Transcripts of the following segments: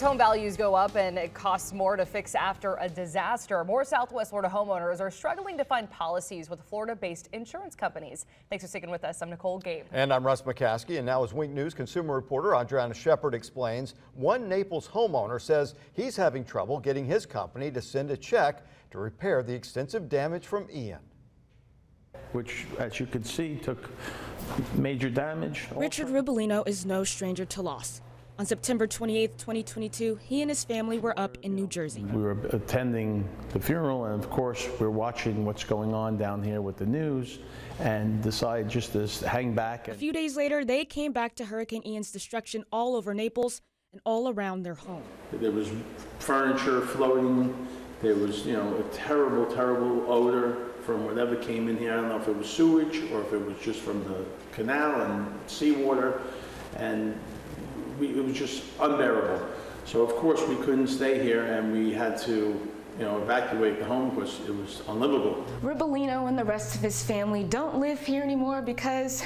Home values go up and it costs more to fix after a disaster. More Southwest Florida homeowners are struggling to find policies with Florida-based insurance companies. Thanks for sticking with us. I'm Nicole Gabe. And I'm Russ McCaskey. And now as Wink News consumer reporter Adriana Shepard explains, one Naples homeowner says he's having trouble getting his company to send a check to repair the extensive damage from Ian. Which, as you can see, took major damage. Richard Ribolino is no stranger to loss. On September 28, 2022, he and his family were up in New Jersey. We were attending the funeral, and of course, we're watching what's going on down here with the news, and decided just to hang back. A few days later, they came back to Hurricane Ian's destruction all over Naples and all around their home. There was furniture floating. There was, a terrible, terrible odor from whatever came in here. I don't know if it was sewage or if it was just from the canal and seawater, and it was just unbearable. So of course we couldn't stay here, and we had to, evacuate the home because it was unlivable. Ribolino and the rest of his family don't live here anymore because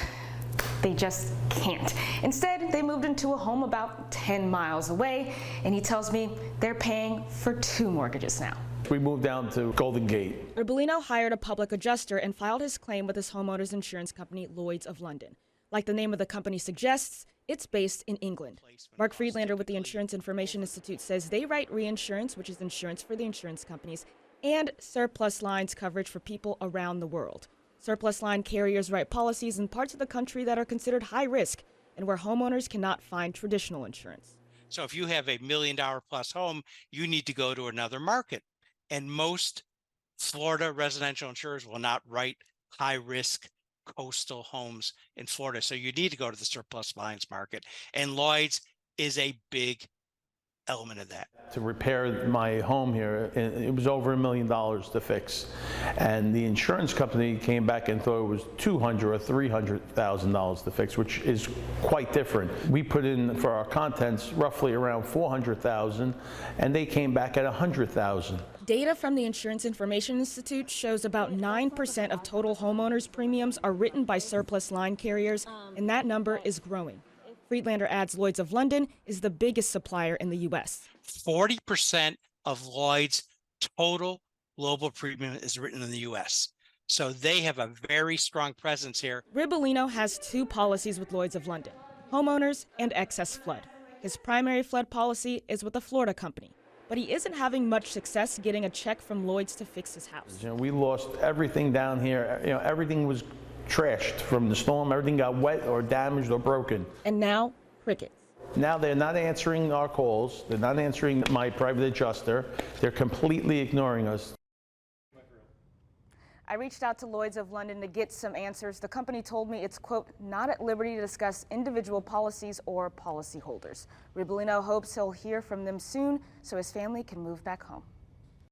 they just can't. Instead, they moved into a home about 10 miles away, and he tells me they're paying for 2 mortgages now. We moved down to Golden Gate. Ribolino hired a public adjuster and filed his claim with his homeowner's insurance company, Lloyd's of London. Like the name of the company suggests, it's based in England. Mark Friedlander with the Insurance Information Institute says they write reinsurance, which is insurance for the insurance companies, and surplus lines coverage for people around the world. Surplus line carriers write policies in parts of the country that are considered high risk and where homeowners cannot find traditional insurance. So if you have a $1 million plus home, you need to go to another market. And most Florida residential insurers will not write high risk coastal homes in Florida. So you need to go to the surplus lines market. And Lloyd's is a big element of that. To repair my home here, it was over $1 million to fix. And the insurance company came back and thought it was $200,000 or $300,000 to fix, which is quite different. We put in for our contents roughly around $400,000, and they came back at $100,000. Data from the Insurance Information Institute shows about 9% of total homeowners' premiums are written by surplus line carriers, and that number is growing. Friedlander adds Lloyd's of London is the biggest supplier in the U.S. 40% of Lloyd's total global premium is written in the U.S. So they have a very strong presence here. Ribolino has 2 policies with Lloyd's of London, homeowners and excess flood. His primary flood policy is with a Florida company, but he isn't having much success getting a check from Lloyd's to fix his house. We lost everything down here. Everything was trashed from the storm. Everything got wet or damaged or broken. And now, crickets. Now they're not answering our calls. They're not answering my private adjuster. They're completely ignoring us. I reached out to Lloyd's of London to get some answers. The company told me it's, quote, not at liberty to discuss individual policies or policyholders. Ribolino hopes he'll hear from them soon so his family can move back home.